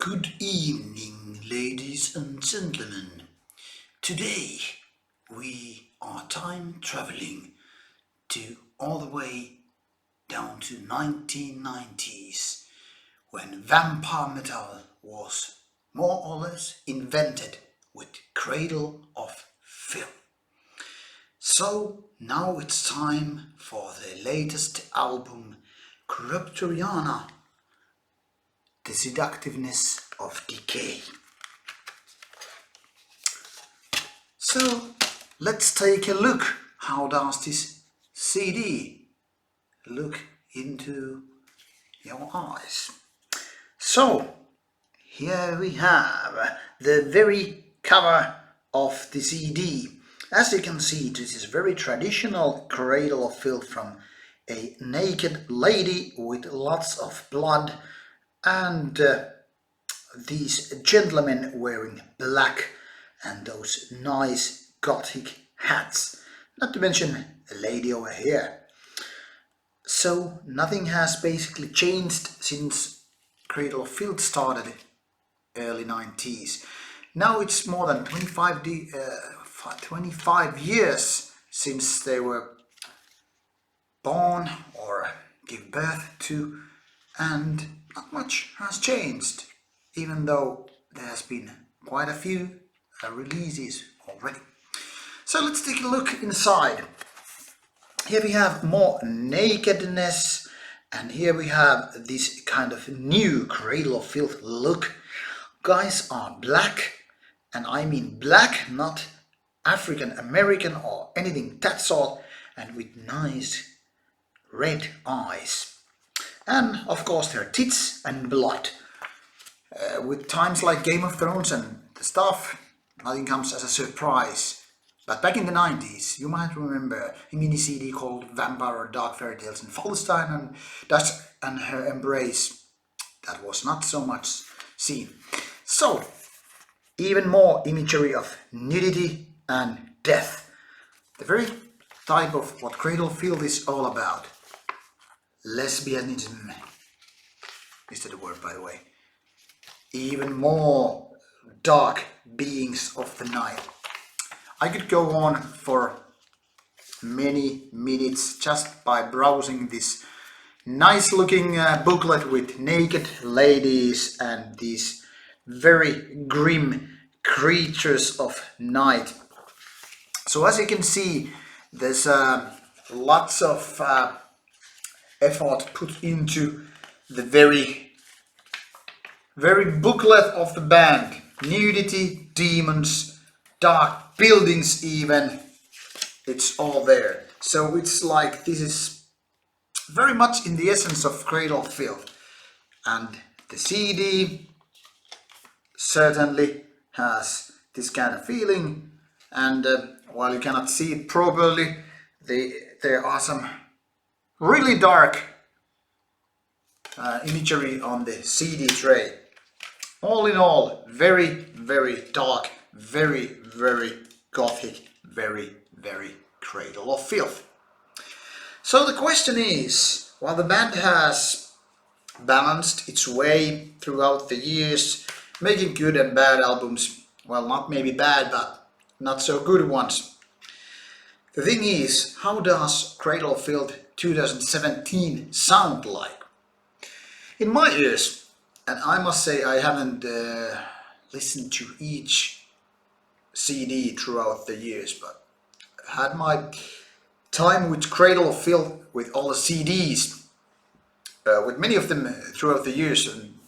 Good evening, ladies and gentlemen. Today we are time traveling to all the way down to 1990s when vampire metal was more or less invented with Cradle of Filth. So now it's time for the latest album, Cryptoriana, The Seductiveness of Decay. So let's take a look. How does this CD look into your eyes? So here we have the very cover of the CD. As you can see, this is very traditional Cradle of Filth from a naked lady with lots of blood and these gentlemen wearing black and those nice gothic hats, not to mention a lady over here. So nothing has basically changed since Cradle of Filth started early 90s. Now it's more than 25 years since they were born or give birth to, and not much has changed, even though there has been quite a few releases already. So let's take a look inside. Here we have more nakedness, and here we have this kind of new Cradle of Filth look. Guys are black, and I mean black, not African American or anything that sort, and with nice red eyes. And of course their tits and blood. With times like Game of Thrones and the stuff, nothing comes as a surprise. But back in the 90s, you might remember a mini CD called Vampire or Dark Fairy Tales in Falstein and Dusk and Her Embrace. That was not so much seen. So, even more imagery of nudity and death. The very type of what Cradle of Filth is all about. Lesbianism. Is that a word, by the way? Even more dark beings of the night. I could go on for many minutes just by browsing this nice looking booklet with naked ladies and these very grim creatures of night. So as you can see, there's lots of effort put into the very booklet of the band. Nudity, demons, dark buildings even, it's all there. So it's like this is very much in the essence of Cradle of Filth. And the CD certainly has this kind of feeling, and while you cannot see it properly, there are some really dark imagery on the CD tray. All in all, very dark, very gothic, very Cradle of Filth. So the question is, while the band has balanced its way throughout the years, making good and bad albums, well, not maybe bad, but not so good ones. The thing is, how does Cradle of Filth 2017 sound like? In my ears, and I must say I haven't listened to each CD throughout the years, but I've had my time with Cradle of Filth with all the CDs, with many of them throughout the years, and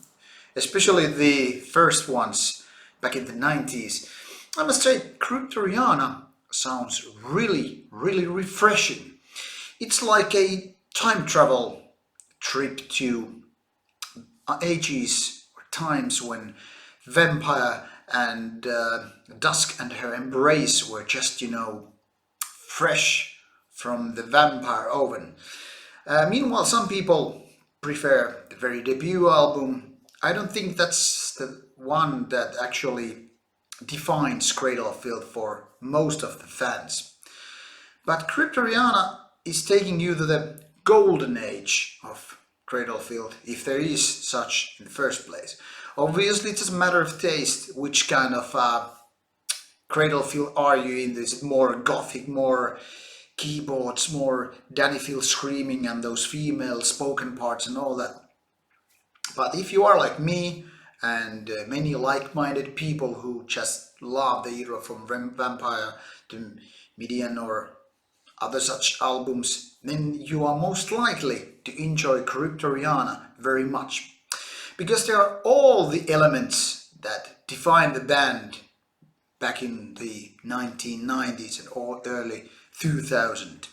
especially the first ones back in the 90s. I must say Cryptoriana sounds really refreshing. It's like a time travel trip to ages or times when Vampire and Dusk and Her Embrace were just, fresh from the vampire oven. Meanwhile, some people prefer the very debut album. I don't think that's the one that actually defines Cradle of Filth for most of the fans. But Cryptoriana is taking you to the golden age of Cradle of Filth, if there is such in the first place. Obviously, it's just a matter of taste. Which kind of Cradle of Filth are you in? Is it more gothic, more keyboards, more Danny Phil screaming and those female spoken parts and all that? But if you are like me and many like-minded people who just love the era from Vampire to Midian or other such albums, then you are most likely to enjoy Cryptoriana very much. Because there are all the elements that define the band back in the 1990s and or early 2000.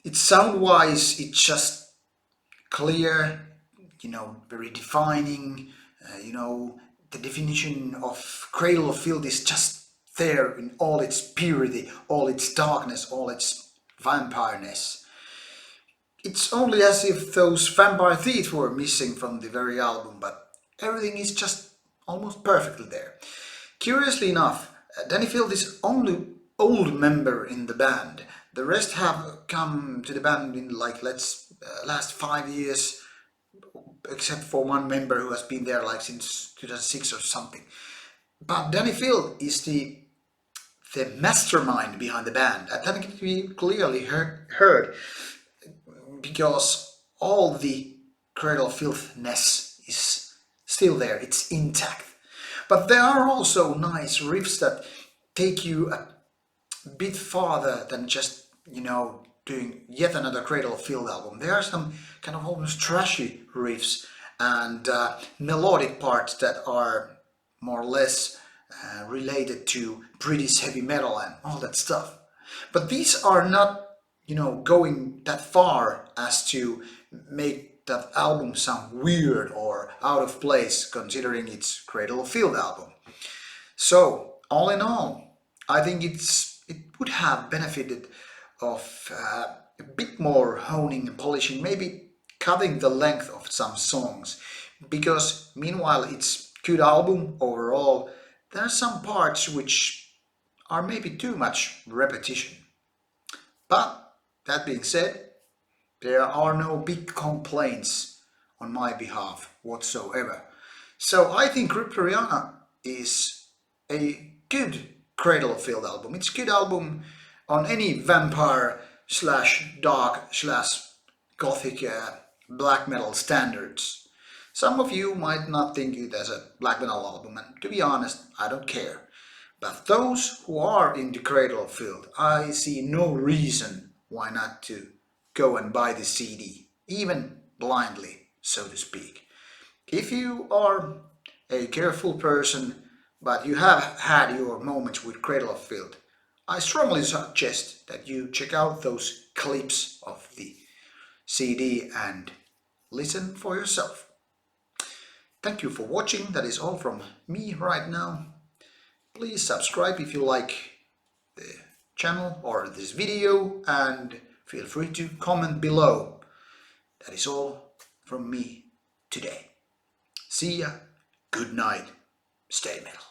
It's sound-wise, it's just clear, very defining, the definition of Cradle of Filth is just there in all its purity, all its darkness, all its vampireness. It's only as if those vampire teeth were missing from the very album, but everything is just almost perfectly there. Curiously enough, Danny Filth is only old member in the band. The rest have come to the band in last 5 years, except for one member who has been there since 2006 or something. But Danny Filth is the mastermind behind the band, and that can be clearly heard because all the Cradle of Filthness is still there, it's intact. But there are also nice riffs that take you a bit farther than just, doing yet another Cradle of Filth album. There are some kind of almost trashy riffs and melodic parts that are more or less related to British heavy metal and all that stuff. But these are not, going that far as to make that album sound weird or out of place considering it's Cradle of Filth album. So, all in all, I think it would have benefited of a bit more honing and polishing, maybe cutting the length of some songs, because meanwhile it's good album overall, there are some parts which are maybe too much repetition. But that being said, there are no big complaints on my behalf whatsoever. So I think Cryptoriana is a good Cradle of Filth album. It's a good album on any vampire / dark / gothic black metal standards. Some of you might not think it as a black metal album, and to be honest, I don't care. But those who are into Cradle of Filth, I see no reason why not to go and buy the CD, even blindly, so to speak. If you are a careful person, but you have had your moments with Cradle of Filth, I strongly suggest that you check out those clips of the CD and listen for yourself. Thank you for watching. That is all from me right now. Please subscribe if you like the channel or this video, and feel free to comment below. That is all from me today. See ya. Good night. Stay metal.